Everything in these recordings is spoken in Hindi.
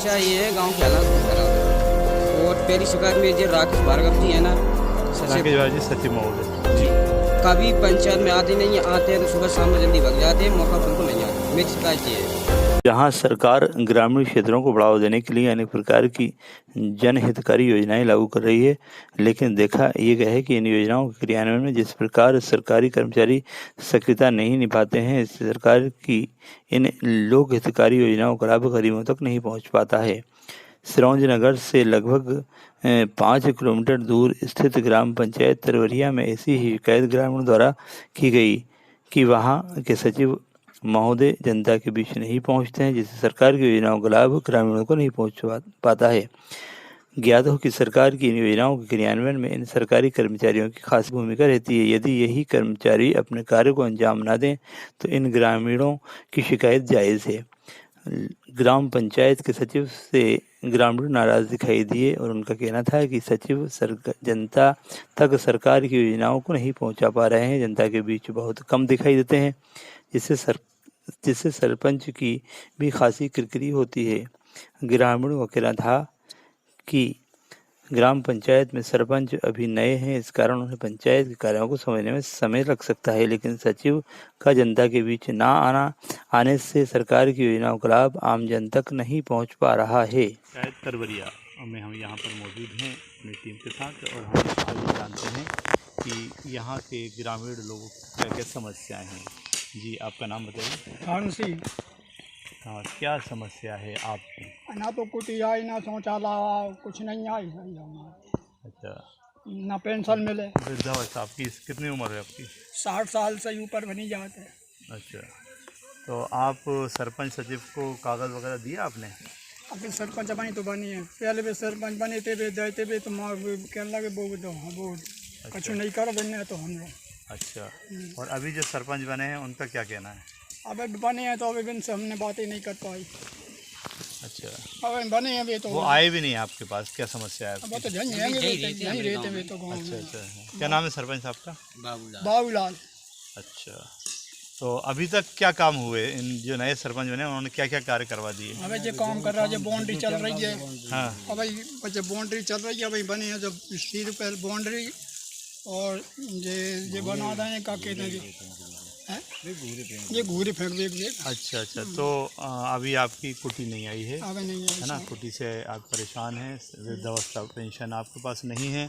समस्या ये है, गांव के हालात बहुत खराब है। और पहली शिकायत में जो राकेश भार्गव जी है ना, राकेश भाई जी सचिव महोदय जी, कभी पंचायत में आते नहीं, आते हैं तो सुबह शाम में जल्दी भाग जाते हैं, मौका पर उनको नहीं आते। मेरी शिकायत ये है। जहां सरकार ग्रामीण क्षेत्रों को बढ़ावा देने के लिए अनेक प्रकार की जनहितकारी योजनाएं लागू कर रही है, लेकिन देखा ये गया है कि इन योजनाओं के क्रियान्वयन में जिस प्रकार सरकारी कर्मचारी सक्रियता नहीं निभाते हैं, इससे सरकार की इन लोक हितकारी योजनाओं का लाभ गरीबों तक नहीं पहुंच पाता है। सिरौंज नगर से लगभग 5 किलोमीटर दूर स्थित ग्राम पंचायत तरवरिया में ऐसी ही शिकायत ग्रामीणों द्वारा की गई कि वहां के सचिव महोदय जनता के बीच नहीं पहुंचते हैं, जिससे सरकार की योजनाओं का लाभ ग्रामीणों को नहीं पहुंच पाता है। ज्ञात हो कि सरकार की इन योजनाओं के क्रियान्वयन में इन सरकारी कर्मचारियों की खास भूमिका रहती है। यदि यही कर्मचारी अपने कार्य को अंजाम न दें तो इन ग्रामीणों की शिकायत जायज़ है। ग्राम पंचायत के सचिव से ग्रामीण नाराज दिखाई दिए और उनका कहना था कि सचिव जनता तक सरकार की योजनाओं को नहीं पहुंचा पा रहे हैं, जनता के बीच बहुत कम दिखाई देते हैं, जिससे सरपंच की भी खासी किरकिरी होती है। ग्रामीणों का कहना था कि ग्राम पंचायत में सरपंच अभी नए हैं, इस कारण उन्हें पंचायत के कार्यों को समझने में समय लग सकता है, लेकिन सचिव का जनता के बीच ना आने से सरकार की योजनाओं का लाभ आम जन तक नहीं पहुंच पा रहा है। पंचायत तरवरिया में हम यहाँ पर मौजूद हैं अपनी टीम के साथ और हम जानते हैं कि यहाँ के ग्रामीण लोगों की क्या क्या समस्याएँ हैं। जी, आपका नाम बताइए। फांसी हाँ, क्या समस्या है आपकी? ना तो कुटी आई, ना शौचालय, कुछ नहीं आई सही हमारे। अच्छा, ना पेंशन मिले। वृद्धावस्था आपकी कितनी उम्र है आपकी? 60 साल से ऊपर बनी जाते। अच्छा, तो आप सरपंच सचिव को कागज़ वगैरह दिया आपने? अभी सरपंच बनी तो बनी है, पहले भी सरपंच बने थे भी देते भी तो कहने लगे वो कुछ नहीं कर बनने तो हम लोग। अच्छा, और अभी जो सरपंच बने हैं उनका क्या कहना है? अब बने हैं तो अभी इनसे हमने बातें नहीं कर पाई। अच्छा, अब बने हैं भी तो वो आए भी नहीं आपके पास, क्या समस्या है आपकी? अब तो यहीं रहते हुए तो गाँव अच्छा में। अच्छा, क्या नाम है सरपंच साहब का? बाबूलाल। अच्छा, तो अभी तक क्या काम हुए? इन जो नए सरपंच बने उन्होंने क्या क्या कार्य करवा दिए? अबे जो काम कर रहा है, जो बाउंड्री चल रही है। हाँ, अब जब बाउंड्री चल रही है, अभी बनी है जब सीध पर बाउंड्री और ये बना दें का कहते हैं ये घूरे फेंक दे। अच्छा अच्छा, तो अभी आपकी कुटी नहीं आई है, अबे नहीं है ना? कुटी से आप परेशान हैं, वृद्धावस्था पेंशन आपके पास नहीं है,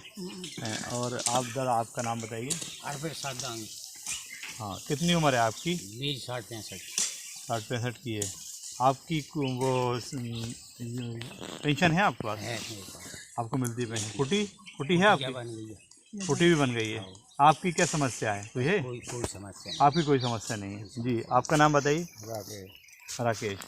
और आप जरा आपका नाम बताइए। अरबे सादांग। हाँ, कितनी उम्र है आपकी? 60-65 की है आपकी। वो पेंशन है आपके पास? है। आपको मिलती है पेंशन? कुटी है आपकी? बन गई है। कुटी भी बन गई है। आपकी क्या समस्या है? कोई है? कोई समस्या आपकी कोई समस्या नहीं है। जी, आपका नाम बताइए। नहीं। राकेश।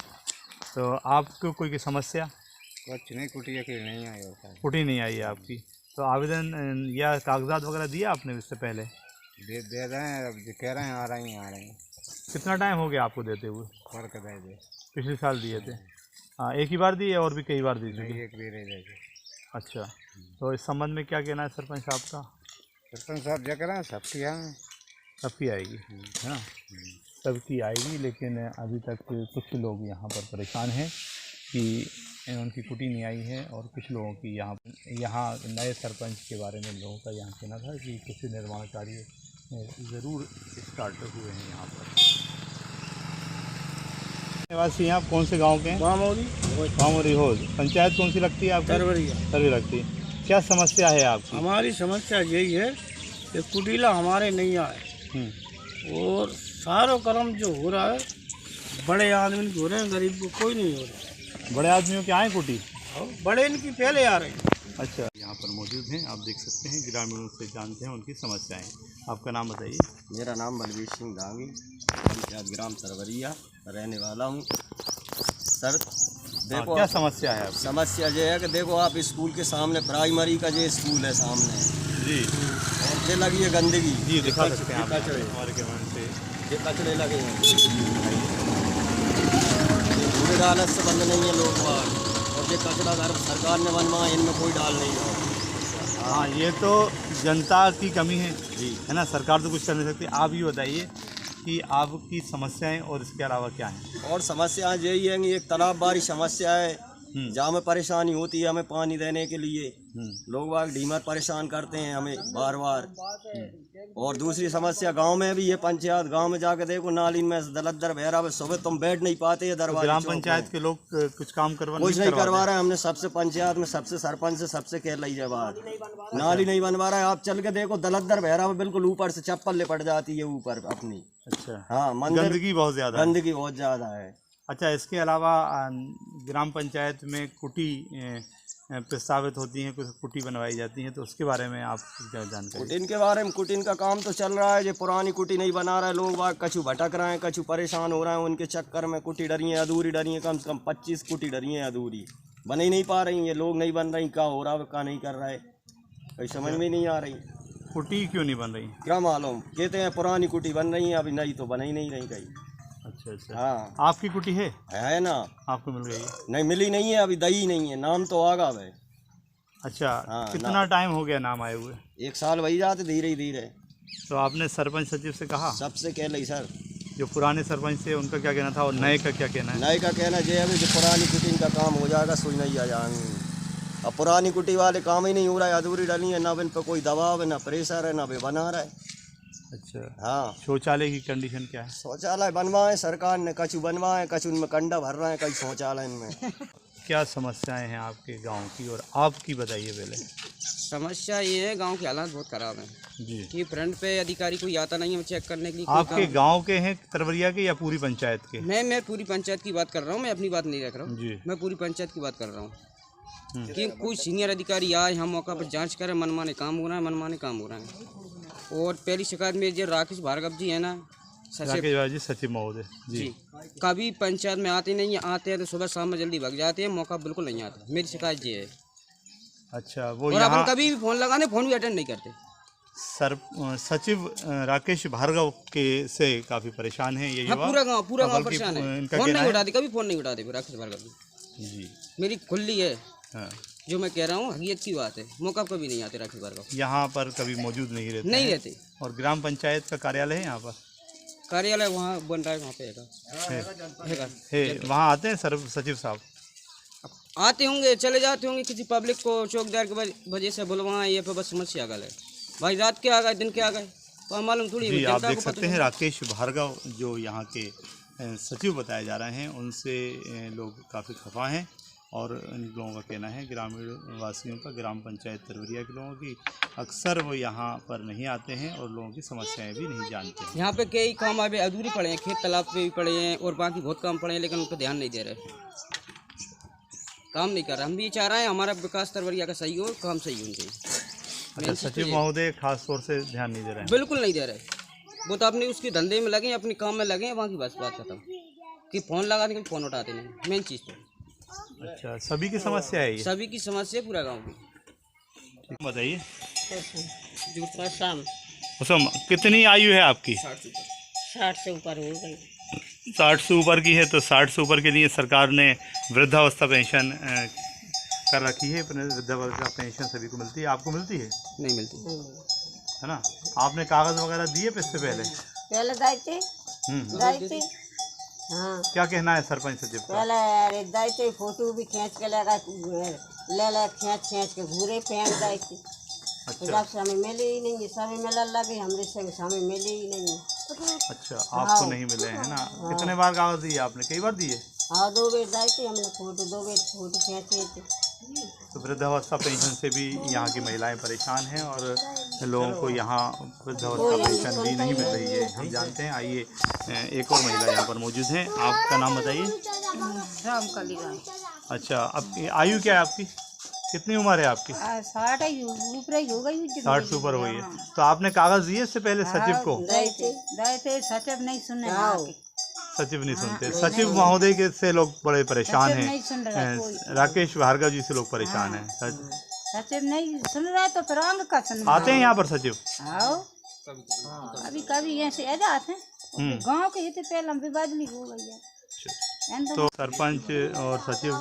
तो आपको कोई समस्या? कुछ नहीं, कुटी अकेले नहीं आई होता है। कुटी नहीं आई है आपकी, तो आवेदन या कागजात वगैरह दिया आपने इससे पहले? दे रहे हैं, अब जो कह रहे हैं आ रहे हैं। कितना टाइम हो गया आपको देते हुए? फर्क दे दे। पिछले साल दिए थे? हाँ, एक ही बार दिए और भी कई बार दी थी? एक भी रह जाएगी। अच्छा, तो इस संबंध में क्या कहना है सरपंच साहब का? सरपंच साहब जो करें सबकी है, सबकी आएगी, है ना? सबकी आएगी, लेकिन अभी तक कुछ लोग यहाँ पर परेशान हैं कि उनकी कुटी नहीं आई है, और कुछ लोगों की यहाँ नए सरपंच के बारे में लोगों का यहाँ कहना था कि कुछ निर्माण कार्य ज़रूर स्टार्ट हुए हैं यहाँ पर। निवासी हैं आप? कौन से गांव के हैं? बामोरी हो। पंचायत कौन सी लगती है आपकी? तरवरिया लगती है। क्या समस्या है आपकी? हमारी समस्या यही है कि कुटीला हमारे नहीं आए, और सारा कर्म जो हो रहा है बड़े आदमी के हो रहे हैं, गरीब को कोई नहीं हो रहा। बड़े आदमियों के आए कुटी? बड़े इनकी पहले आ रहे हैं। अच्छा, यहाँ पर मौजूद हैं, आप देख सकते हैं, ग्रामीणों से जानते हैं उनकी समस्याएं। आपका नाम बताइए। मेरा नाम बलवीर सिंह दांगी, पंचायत ग्राम तरवरिया रहने वाला हूँ। सर देखो, क्या समस्या है आपकी? समस्या ये है कि देखो आप स्कूल के सामने प्राइमरी का जो स्कूल है सामने जी, और ये लगी है गंदगी। जी दिखा सकते हैं आप कचरे, हमारे कैमरे से। ये कचरे लगे हैं, पूरे डालत से बंद नहीं है लोग बाहर, और ये कचरा अगर सरकार ने बनवाया इनमें कोई डाल नहीं है। हाँ, ये तो जनता की कमी है जी, है ना? सरकार तो कुछ कर नहीं सकती। आप ये बताइए कि आपकी समस्याएं और इसके अलावा क्या हैं? और समस्या यही है कि एक तालाब बारी समस्या है, जहाँ हमें परेशानी होती है हमें पानी देने के लिए लोग बाग ढीमर परेशान करते हैं हमें बार बार। और दूसरी समस्या गांव में भी है, पंचायत गांव में जाके देखो नाली में दलदर बह रहा है, सुबह तुम बैठ नहीं पाते है दरवाजे। ग्राम पंचायत के लोग कुछ काम कुछ नहीं करवा रहे हैं। हमने सबसे पंचायत में सबसे सरपंच से सबसे कह ली है बात, नाली नहीं बनवा रहा है। आप चल के देखो दलदर बह रहा है, बिल्कुल ऊपर से चप्पल लिपट जाती है ऊपर अपनी। अच्छा, हाँ, गंदगी बहुत ज्यादा, गंदगी बहुत ज्यादा है। अच्छा, इसके अलावा ग्राम पंचायत में कुटी प्रस्तावित होती हैं, कुछ कुटी बनवाई जाती हैं, तो उसके बारे में आप क्या जानकारी? कुटिन के बारे में, कुटिन का काम तो चल रहा है, जो पुरानी कुटी नहीं बना रहा है, लोग बाग कछु भटक रहे हैं, कछु परेशान हो रहे हैं उनके चक्कर में। कुटी डरी है, अधूरी डरी है, कम से कम 25 कुटी डरी है अधूरी, बन ही नहीं पा रही है। लोग नहीं बन रही, क्या हो रहा है क्या नहीं कर रहा है, कोई समझ में नहीं आ रही। कुटी क्यों नहीं बन रही? क्या मालूम, कहते हैं पुरानी कुटी बन रही है, अभी नहीं तो बन ही नहीं रही कहीं। अच्छा अच्छा, हाँ, आपकी कुटी है ना, आपको मिल गई? नहीं मिली नहीं है, अभी दही नहीं है, नाम तो आगा भाई। अच्छा, हाँ, कितना टाइम हो गया नाम आए हुए? 1 साल वही जाते धीरे धीरे। तो आपने सरपंच सचिव से कहा? सबसे कह ली सर, जो पुराने सरपंच थे उनका क्या कहना था और नए का क्या कहना है? नए का कहना है अभी जो पुरानी कुटी का काम हो जाएगा, सुई नहीं आ जाएंगे। अब पुरानी कुटी वाले काम ही नहीं हो रहा है, अधूरी डली है, ना इन पर कोई दबाव है, ना प्रेशर है, ना वे बना रहा है। अच्छा, हाँ, शौचालय की कंडीशन क्या है? शौचालय बनवाए सरकार ने, कछु बनवाए, कछु उनमें कंडा भर रहे हैं, कई शौचालय इनमें। क्या समस्याएं हैं आपके गांव की, और आपकी बताइए पहले। समस्या ये है, गांव के हालात बहुत खराब हैं जी, कि फ्रंट पे अधिकारी कोई आता नहीं है चेक करने के लिए। आपके गांव के हैं तरवरिया के या पूरी पंचायत के? मैं पूरी पंचायत की बात कर रहा हूँ, मैं अपनी बात नहीं रख रहा हूँ जी, मैं पूरी पंचायत की बात कर रहा हूँ कि कुछ सीनियर अधिकारी आए, हम मौका पर जांच करें, मनमाने काम हो रहा है, मनमाने काम हो रहे हैं। और पहली शिकायत में जो राकेश भार्गव जी है ना, राकेश सचिव महोदय जी, कभी पंचायत में आते नहीं, आते हैं तो सुबह शाम में जल्दी भाग जाते हैं, मौका बिल्कुल नहीं आता। मेरी शिकायत ये है। अच्छा, वो और यहाँ अपन कभी भी फोन लगाने, फोन भी अटेंड नहीं करते। सचिव राकेश भार्गव के से काफी परेशान है ये हाँ, युवा। पूरा गांव बल्कि परेशान है, इनका फोन कहना नहीं है- उठाते, कभी फोन नहीं उठाते राकेश भार्गव जी, मेरी खुली है हाँ, जो मैं कह रहा हूँ, हकीकत की बात है। मौका कभी नहीं आते राकेश भार्गव, यहाँ पर कभी मौजूद नहीं रहते नहीं हैं। रहते। और ग्राम पंचायत का कार्यालय है यहाँ पर? कार्यालय वहाँ बन रहा है, वहाँ पे हैगा। है, वहाँ आते हैं सचिव साहब? आते होंगे, चले जाते होंगे, किसी पब्लिक को चौकीदार की वजह से बुलवाएं, ये पे बस समस्या गल है भाई। रात के आ गए, दिन के आ गए, तो हम मालूम थोड़ी। जी, आप देख सकते हैं राकेश भार्गव जो यहाँ के सचिव बताए जा रहे हैं, उनसे लोग काफ़ी खफा हैं। और इन लोगों का कहना है, ग्रामीण वासियों का, ग्राम पंचायत तरवरिया के लोगों की, अक्सर वो यहाँ पर नहीं आते हैं और लोगों की समस्याएं भी नहीं जानते हैं। यहाँ पे कई काम अभी अधूरे पड़े हैं, खेत तालाब पे भी पड़े हैं और बाकी बहुत काम पड़े हैं, लेकिन उन पर ध्यान नहीं दे रहे, काम नहीं कर रहे। हम भी चाह रहे हैं हमारा विकास तरवरिया का सही हो, काम सही होना चाहिए। अच्छा, सचिव महोदय खास तौर से ध्यान नहीं दे रहे हैं? बिल्कुल नहीं दे रहे, वो तो अपने उसके धंधे में लगे, अपने काम में लगे हैं, वहाँ की बस बात खत्म। कि फ़ोन लगाने के फ़ोन उठाते नहीं, मेन चीज़ तो। अच्छा, सभी की समस्या है ये? सभी की समस्या पूरा गाँव की। ठीक, बताइए। शाम उसम कितनी आयु है आपकी? 60 से ऊपर हो गई। 60 से ऊपर की है, तो 60 से ऊपर के लिए सरकार ने वृद्धावस्था पेंशन कर रखी है। वृद्धावस्था पेंशन सभी को मिलती है, आपको मिलती है? नहीं मिलती है ना? आपने कागज़ वगैरह दिए इससे पहले? पहले दायते दायते हाँ, क्या कहना है सरपंच सचिव का? पहले अरे दायते फोटो भी खींच के लगा ले खींच के घूरे फेंक दायते। तो जब समय मिले ही नहीं, समय मिलने लगे, हमरे से समय मिले ही नहीं। अच्छा, आपको नहीं मिले हैं ना? कितने बार कागज़ दिए आपने? कई बार दिए? हाँ, 2 बेर दायते हमने फोटो, 2 बेर फोटो खींचे थे। तो वृद्धावस्था पेंशन से भी यहाँ की महिलाएं परेशान हैं और लोगों को यहाँ वृद्धावस्था पेंशन भी नहीं मिल रही है, हम जानते हैं। आइए, एक और महिला यहाँ पर मौजूद हैं। आपका नाम बताइए। रामकली राम। अच्छा, अब आयु क्या है आपकी? कितनी उम्र है आपकी? 60 ऊपर ही हो गई। 60 से ऊपर हुई है। तो आपने कागज़ दिए इससे पहले सचिव को? दायते सचिव नहीं सुनने, सचिव नहीं सुनते। सचिव महोदय के से लोग बड़े परेशान हैं, राकेश भार्गव जी से लोग परेशान हैं। सचिव नहीं सुन रहा तो फिर आंग का सुन। आते हैं यहाँ पर सचिव? आओ, अभी कभी ऐसे आ जाते हैं। गांव के हित पहले हम बदली हो गई है। तो सरपंच और सचिव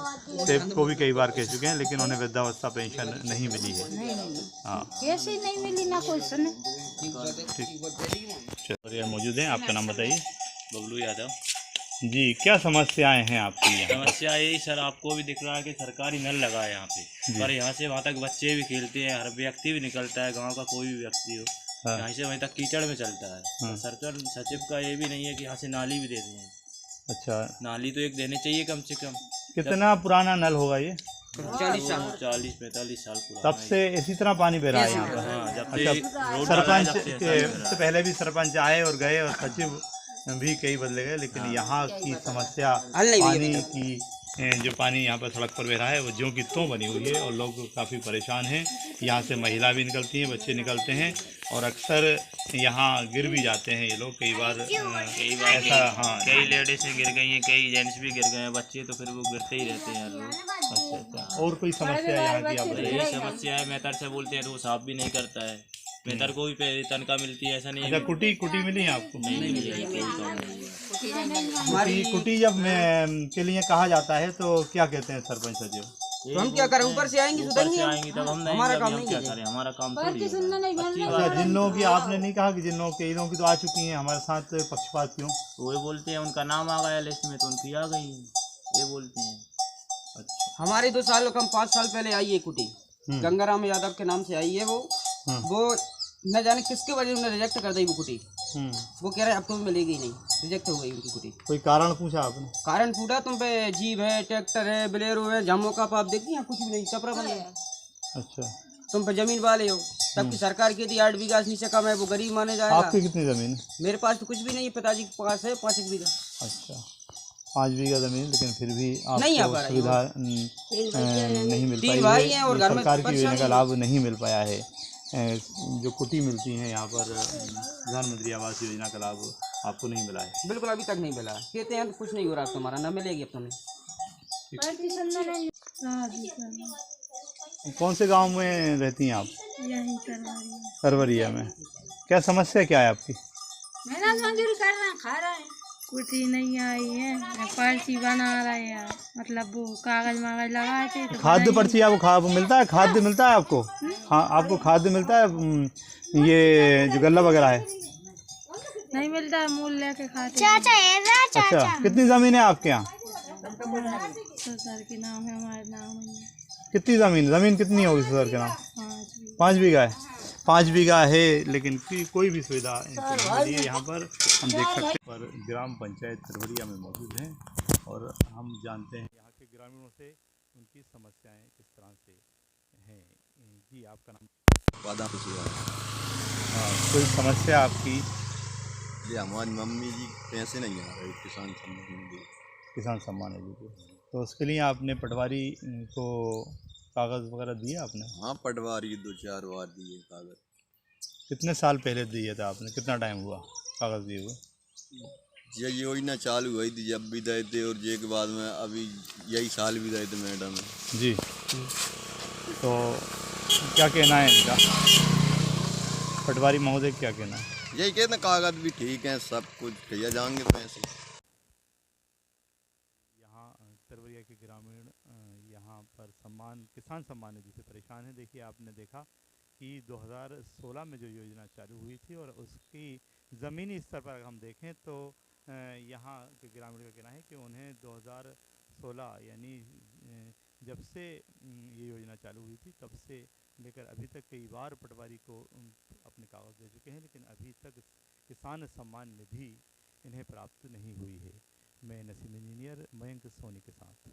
से को भी कई बार कह चुके हैं, लेकिन उन्हें वृद्धावस्था पेंशन नहीं मिली है। नहीं हाँ, कैसे नहीं मिली, ना कोई सुने। ठीक, चलिए मौजूद हैं। आपका नाम बताइए। बबलू यादव। जी, क्या समस्याएं हैं आपकी यहाँ? समस्या यही सर, आपको भी दिख रहा है कि सरकारी नल लगा है यहाँ पे, पर यहाँ से वहाँ तक बच्चे भी खेलते हैं, हर व्यक्ति भी निकलता है, गांव का कोई भी व्यक्ति हो, हाँ। यहाँ से वहीं तक कीचड़ में चलता है। हाँ। सरकार सचिव का ये भी नहीं है कि यहाँ से नाली भी दे दें। अच्छा, नाली तो एक देने चाहिए कम से कम। कितना पुराना नल होगा ये? 40 साल 40-45 साल पुराना तब से इसी तरह पानी बह रहा है यहाँ पर? हाँ, जब अच्छा, से रोड सरपंच बना है, जब से से पहले भी सरपंच आए और गए और सचिव भी कई बदले गए, लेकिन यहाँ की समस्या हल नहीं हुई पानी की, जो पानी यहाँ पर सड़क पर बह रहा है वो ज्यों की त्यों बनी हुई है और लोग काफ़ी परेशान हैं। यहाँ से महिला भी निकलती हैं, बच्चे निकलते हैं और अक्सर यहाँ गिर भी जाते हैं ये लोग कई बार ऐसा। हाँ, कई लेडीज़ें गिर गई हैं, कई जेंट्स भी गिर गए हैं, बच्चे तो फिर वो गिरते ही रहते हैं लोग। अच्छा अच्छा, और कोई समस्या यहाँ की आप बताइए? यही समस्या है, मेहतर से बोलते हैं तो वो साफ भी नहीं करता है। मेहतर को भी तनख्वाह मिलती है, ऐसा नहीं अच्छा, है। कुटी मिली है आपको? नहीं मिली है, कोई काम नहीं है। कुटी जब के लिए कहा जाता है तो क्या कहते हैं सरपंच सचिव? तो हम क्या करें, ऊपर से आएंगे ऊपर सुधरेंगे से हम। आएंगी तब हम नहीं, हमारा अभी काम हम नहीं क्या है। करें, हमारा काम थोड़ी है। अच्छी अच्छा, बात है। जिन लोगों की आपने नहीं कहा कि जिन लोगों की, इन लोगों की तो आ चुकी हैं हमारे साथ, पक्षपात क्यों? वो बोलते हैं उनका नाम आ गया लिस्ट में तो उनकी आ गई, ये बोलते हैं। अच्छा, हमारे 2 साल कम 5 साल पहले आई है कुटी, गंगाराम यादव के नाम से आई है। वो न जाने किसके वजह से रिजेक्ट कर दी वो कुटी। वो कह रहे अब तो मिलेगी नहीं, रिजेक्ट हो गई उनकी कुटी। कोई कारण पूछा आपने? कारण पूछा, तुम पे जीप है, ट्रैक्टर है, बलेरो है, जम्मू का आप देखिए यहाँ कुछ भी नहीं, चपरा बन गया। अच्छा, तुम पे जमीन वाले हो, तब की सरकार की थी 8 बीघा से नीचे कम है, वो गरीब माने जाएगा। आपकी कितनी ज़मीन है? मेरे पास तो कुछ भी नहीं है, पिताजी के पास है 5 बीघा। अच्छा, 5 बीघा ज़मीन, लेकिन फिर भी नहीं आ आपको पा रही सुविधा नहीं मिल 3 पाई भाई है, हैं और घर में सरकार की योजना का परेशानी लाभ नहीं मिल पाया है। जो कुटी मिलती हैं यहाँ पर, प्रधानमंत्री आवास योजना का लाभ आपको नहीं मिला है? बिल्कुल अभी तक नहीं मिला। कहते हैं तो कुछ नहीं हो रहा तुम्हारा, ना मिलेगी अब तुम्हें। कौन से गांव में रहती हैं आप? यही करवरिया में। क्या समस्या क्या है आपकी? मेहनत मजदूरी कर रहे हैं, खा रहे हैं। कुटी नहीं आई है, पर्ची बना रहे हैं, मतलब वो कागज मागज लगाए थे तो खाद्य पर्ची आपको मिलता है? खाद्य मिलता है आपको? हाँ, आपको खाद्य मिलता है? ये जो गल्ला वगैरह है नहीं मिलता है, मूल लेके खाते हैं। अच्छा, कितनी ज़मीन है आपके यहाँ? तो सर के नाम है, हमारे नाम है। कितनी ज़मीन कितनी होगी सर के नाम? 5 बीघा है। 5 बीघा है, लेकिन कोई भी सुविधा नहीं मिली है यहाँ पर। हम देख सकते हैं पर ग्राम पंचायत करवरिया में मौजूद हैं और हम जानते हैं यहाँ के ग्रामीणों से उनकी समस्याएं किस तरह से हैं। जी, आपका नाम? वादा खुशी है हाँ, कोई समस्या आपकी? जी, हमारी मम्मी जी पैसे नहीं आ रहे किसान सम्मान निधि। किसान सम्मान निधि को, तो उसके लिए आपने पटवारी को कागज़ वगैरह दिए आपने? हाँ, पटवारी 2-4 बार दिए कागज़। कितने साल पहले दिए थे आपने? कितना टाइम हुआ कागज़ दिए हुए? ये योजना चालू हुई थी जब भी दिए थे, और ये के बाद में अभी यही साल भी दिए थे मैडम। जी, तो क्या कहना है इनका? पटवारी महोदय क्या कहना है? यही कहते हैं कागज़ भी ठीक हैं, सब कुछ भैया जाएंगे पैसे। यहाँ करवरिया के ग्रामीण यहाँ पर किसान सम्मान निधि से परेशान है। देखिए, आपने देखा कि 2016 में जो योजना चालू हुई थी और उसकी ज़मीनी स्तर पर अगर हम देखें तो यहाँ के ग्रामीण का कहना है कि उन्हें 2016 यानी जब से ये योजना चालू हुई थी तब से लेकर अभी तक कई बार पटवारी को अपने कागज़ दे चुके हैं, लेकिन अभी तक किसान सम्मान निधि इन्हें प्राप्त नहीं हुई है। मैं नसीम इंजीनियर मयंक सोनी के साथ।